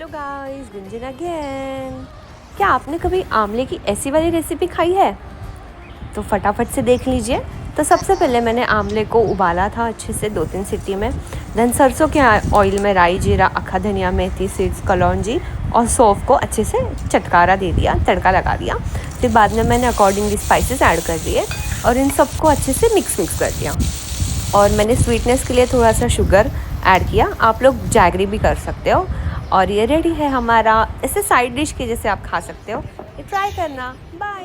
Hello guys, Gunjan again. क्या आपने कभी आमले की ऐसी वाली रेसिपी खाई है? तो फटाफट से देख लीजिए। तो सबसे पहले मैंने आमले को उबाला था अच्छे से 2-3 सीटी में। देन सरसों के ऑयल में राई, जीरा, अखा धनिया, मेथी सीड्स, कलौंजी और सौंफ को अच्छे से चटकारा दे दिया, तड़का लगा दिया। फिर बाद में मैंने अकॉर्डिंगली स्पाइसेस ऐड कर दिए और इन सबको अच्छे से मिक्स कर दिया। और मैंने स्वीटनेस के लिए थोड़ा सा शुगर ऐड किया। आप लोग जैगरी भी कर सकते हो। और ये रेडी है हमारा। इसे साइड डिश के जैसे आप खा सकते हो। ये ट्राई करना। बाय।